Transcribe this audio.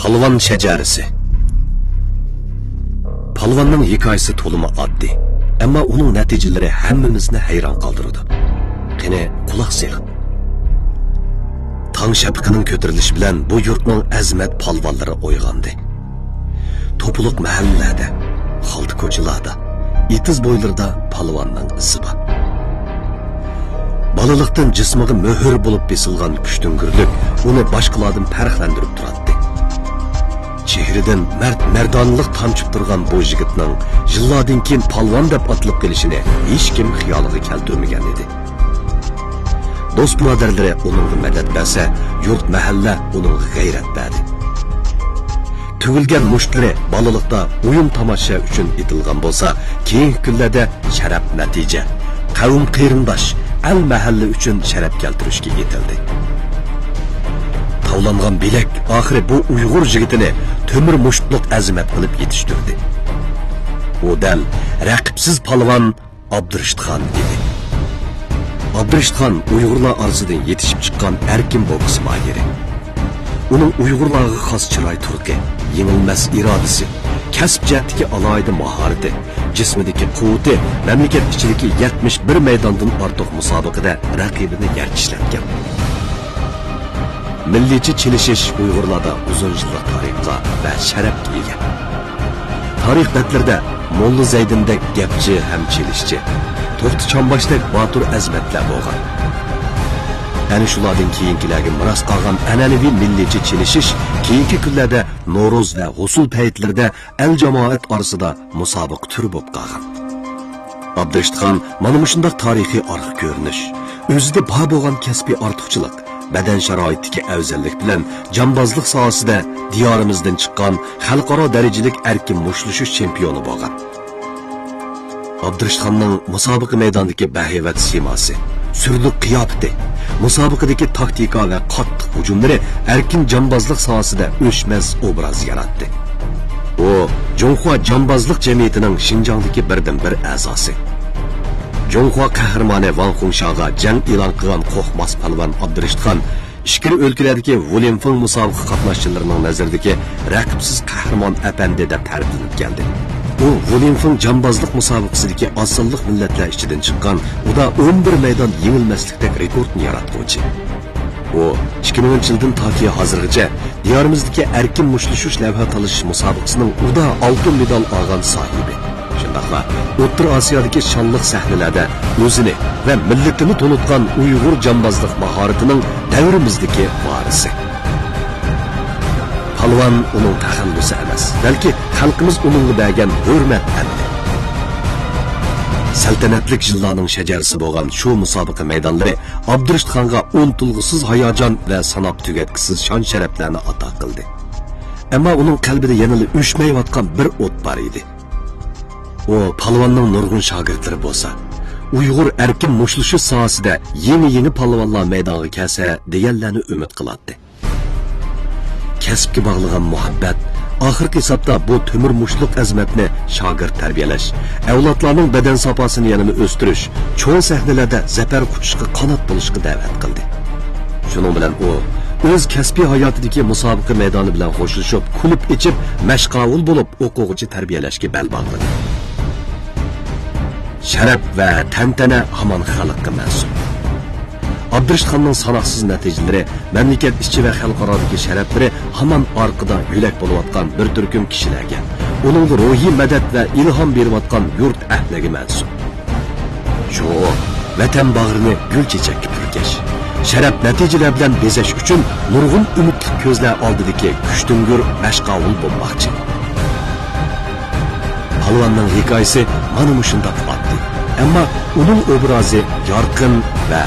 Palvon shajarisi. Palvonning hikoyasi to'limi oddiy, ammo uning natijalari hammamizni hayron qoldirdi. Qani quloq soling. Tong shafiqining ko'tarilishi bilan bu yurtning azmat palvonlari uyg'ondi. To'puluq mahallalarda, xalta ko'chalarda, itiz bo'ylarida palvonning izi bor. Balalıqdan jismiga möhür bo'lib besilgan kuchtingirlik uni boshqalardan farqlantirib turadi. Chehridan mardonlik tamchib turgan bu yigitning yillardan keyin palvon deb atilib kelishini hech kim xiyoliga keltirmagan edi. Do'st birodarlari uning madad bersa, yurt mahalla uning g'ayrat berdi. Tugilgan mushtlari balalıqda o'yin tomosha uchun etilgan bo'lsa, keyingi kunlarda sharaf natija, qavm qarindosh al mahalla uchun sharaf keltirishga yetildi. Tavlangan bilek oxiri bu Uyg'ur yigitini temir mushtliq azimat qilib yetishtirdi. U dal raqibsiz palvon Abdurishitxon edi. Abdurishitxon Uyg'urlar orasidan yetishib chiqqan erkin boks mahiri. Uning Uyg'urlarga xos chiroy turqi, yengilmas irodasi, kasb jihatdagi alohida mahorati, jismidagi quvvati mamlakat ichidagi 71 maydondan ortiq musobaqada raqibini yartishlatgan. Milliychi chilishish Uyg'urlarda uzun yillik tarixga va sharafga ega. Tarix betlarida Molla Zaydindek gapchi ham chilishchi, To'xti Chonboshdek botur azmatlar bo'lgan. Ana shulardan keyingilarga miros qolgan an'anaviy milliychi chilishish keyingi kunlarda Noro'z va G'usul paytlarida el jamoat orasida musobaqa turi bo'lib qolgan. Abdurishitxon mana shunday tarixiy arx ko'rinish, o'zida bor bo'lgan kasbiy ortiqchilik, badan sharoitidagi afzallik bilan jambozlik sohasida diyorimizdan chiqqan xalqaro darajalik erkin mushlishish chempioni bo'lgan. Abdurishitxonning musobaqa maydonidagi bahayvat siymosi, surli qiyofati, musobaqadagi taktika va qattiq hujumlari erkin jambozlik sohasida o'chmas obraz yaratdi. U Jonghua jambozlik jamiyatining Xinjiangdagi birdan-bir a'zosi. Jonghua qahramoni Wang Hongshaga jang e'lon qilgan qo'hmas palvon Abdurishitxon ishkir o'lkalardagi Wulinfeng musobaqa qatnashchilarining nazaridagi raqibsiz qahramon apandi deb ta'riflanib keldi. U Wulinfeng jambozlik musobaqasidagi osonlik millatlar ichidan chiqqan, uda 11 maydon yengilmaslikdek rekordni yaratuvchi. U 2010-yildan toki hozirgacha diyorimizdagi erkin mushlishish lavha talish musobaqasining uda oltin medal olgan sohibi. Shundaqla O'rta Osiyodagi shonliq sahnalarda o'zini va millatini to'nitgan Uyg'ur jambozlik mahoratining davrimizdagi varisi. Palvon uning taxallusi emas, balki xalqimiz uningga bergan hurmat hamdi. Saltanatlik yillarning shajarasi bo'lgan shu musobaqa maydonlari Abdurishitxonga unutilg'isiz hayajon va sanoq tugatkisiz shon-sharaflarni ato qildi. Ammo uning qalbida yana o'chmayotgan bir o't bor edi. O palvonning nurg'un shogirdlari bo'lsa, Uyg'ur erkin mushlishish sohasida yangi palvonlar maydonga kelsa deganlarni umid qiladi. Kasbga bog'ligan muhabbat, oxirgi hisobda bu temir mushliq azmatni shogird tarbiyalash, avlodlarning badan safosini yanada o'stirish, cho'ng sahnalarda zafar quchishga qanot bo'lishga da'vat qildi. Shuning bilan u o'z kasbiy hayotidagi musobaqa maydoni bilan qo'shilib, kulib ichib, mashg'ul bo'lib o'quvchi tarbiyalashga bel bog'ladi. Sharaf va tantana hamon xalqqa mansub. Abdurishitxonning sanoqsiz natijalari, mamlakat ichi va xalqarodagi sharaflari hamon orqada yo'lak bo'layotgan bir turkum kishilarga, uning ruhiy madad va ilhom berayotgan yurt ahliga mansub. Shu vatan bag'rini gul chechakka purkash, sharaf natijalar bilan bezash uchun nurg'un umidli ko'zlar oldidagi kuchtungur mashg'ul bo'lmoqchi. Palvonning hikoyasi mana shunday oddiy, ammo uning obrazi yorqin va